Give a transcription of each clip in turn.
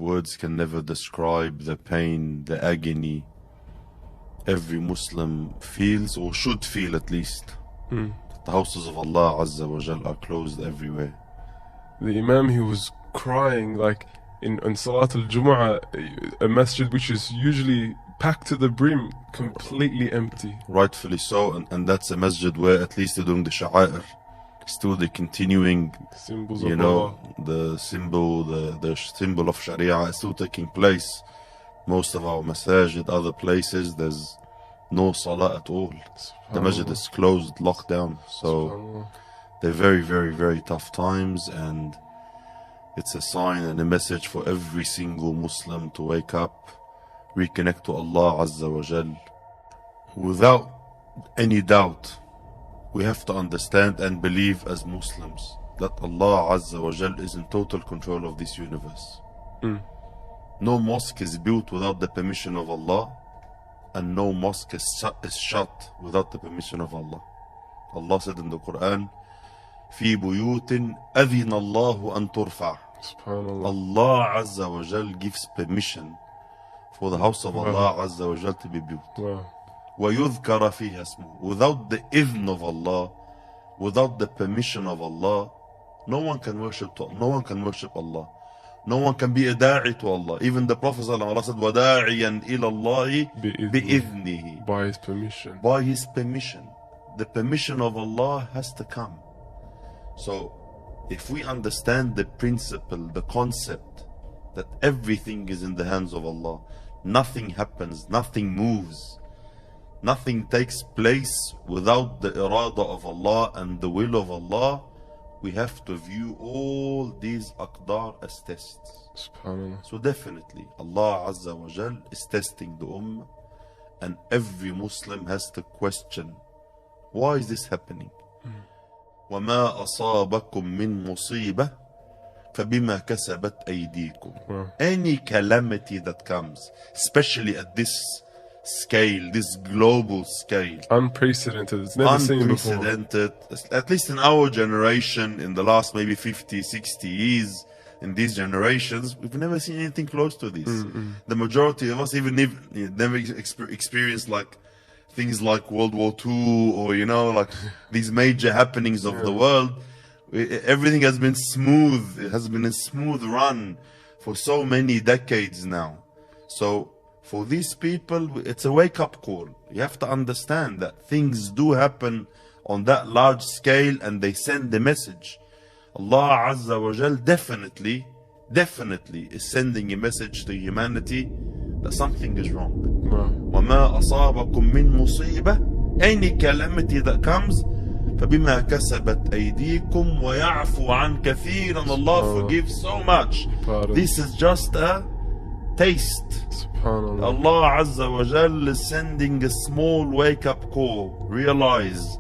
words can never describe the pain, the agony every Muslim feels, or should feel at least. The houses of Allah Azza wa Jal are closed everywhere. The Imam, he was crying like in Salat al-Jumu'ah, a masjid which is usually packed to the brim, completely empty. Rightfully so, and that's a masjid where at least they're doing the sha'air. Still the continuing, Symbols you of know, Allah. the symbol of Sharia is still taking place. Most of our masajid, other places, there's no salah at all. The masjid is closed, locked down. So they're very, very, very tough times, and it's a sign and a message for every single Muslim to wake up, reconnect to Allah Azza wa Jal. Without any doubt, we have to understand and believe as Muslims that Allah Azza wa Jal is in total control of this universe. No mosque is built without the permission of Allah, and no mosque is shut without the permission of Allah. Allah said in the Quran, في بيوت أذن الله أن ترفع. Subhanallah. Allah Azza wa Jal gives permission for the house of Allah Azza wa Jal to be built. Wow. وَيُذْكَرَ فِيهَا اسْمُهُ. Without the idhn of Allah, without the permission of Allah, no one can worship Allah. No one can be a da'i to Allah. Even the Prophet ﷺ said, وَدَاعِيًا إِلَى اللَّهِ بِإِذْنِهِ. By his permission. By his permission. The permission of Allah has to come. So, if we understand the principle, the concept, that everything is in the hands of Allah, nothing happens, nothing moves, nothing takes place without the irada of Allah and the will of Allah, we have to view all these aqdar as tests. Subhanallah. So definitely Allah Azza wa Jal is testing the Ummah, and every Muslim has to question, why is this happening? وَمَا أَصَابَكُم مِّن مُّصِيبَةٍ فَبِمَا كَسَبَتْ أَيْدِيكُمْ. Any calamity that comes, especially at this scale, this global scale, Unprecedented. It's never seen before. unprecedented, at least in our generation, in the last maybe 50, 60 years, in these generations, we've never seen anything close to this. The majority of us even never experienced like things like World War II, or you know, like these major happenings of the world. Everything has been smooth. It has been a smooth run for so many decades now. So for these people, it's a wake-up call. You have to understand that things do happen on that large scale, and they send the message. Allah Azza wa Jal definitely is sending a message to humanity that something is wrong. وَمَا أَصَابَكُم مِّن مُّصِيبَةٍ. Any calamity that comes, فَبِمَا كَسَبَتْ أَيْدِيكُمْ وَيَعْفُ عَنْ كَثِيرٍ. And Allah forgives so much. This is just a taste. Subhanallah. Allah Azza wa Jal is sending a small wake-up call. Realize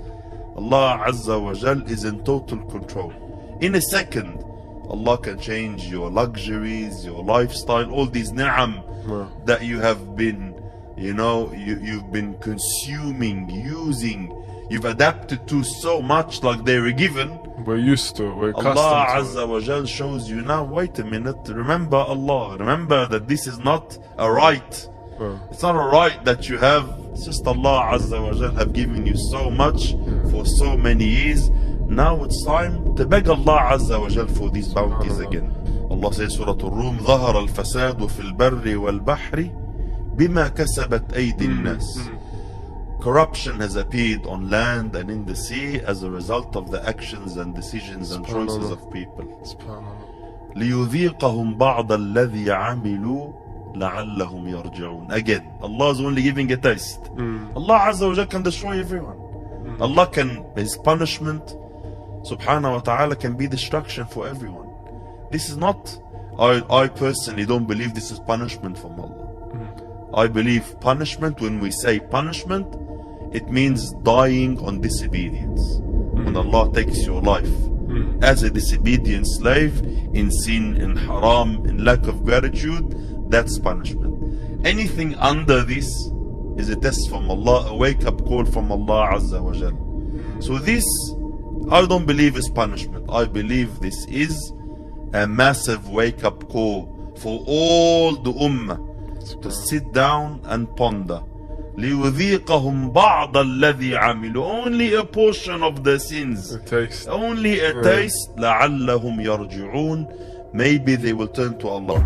Allah Azza wa Jal is in total control. In a second, Allah can change your luxuries, your lifestyle, all these ni'am that you have been, you know, you've been consuming, using, you've adapted to so much, like they were given. We're used to, we're accustomed to. Allah Azza wa Jal shows you now, wait a minute, remember Allah, remember that this is not a right. It's not a right that you have. It's just Allah Azza wa Jal have given you so much for so many years. Now it's time to beg Allah Azza wa Jal for these bounties again. Allah says, Surah Al-Rum, ظهر الفساد في البر والبحر بما كسبت أيدي الناس. Corruption has appeared on land and in the sea as a result of the actions and decisions and choices of people. ليذيقهم بعض الذي عملوا لعلهم يرجعون. Again, Allah is only giving a taste. Allah Azza wa Jal can destroy everyone. Allah can, His punishment, subhanahu wa ta'ala, can be destruction for everyone. This is not, I personally don't believe this is punishment from Allah. I believe punishment, when we say punishment, it means dying on disobedience. When Allah takes your life as a disobedient slave, in sin, in haram, in lack of gratitude, that's punishment. Anything under this is a test from Allah, a wake-up call from Allah Azza wa Jal. So this, I don't believe is punishment. I believe this is a massive wake-up call for all the ummah to sit down and ponder. لِيُذِيقَهُمْ بَعْضَ الَّذِي عَمِلُوا, only a portion of the sins, A taste. only a taste. لَعَلَّهُمْ يَرْجِعُونَ, maybe they will turn to Allah.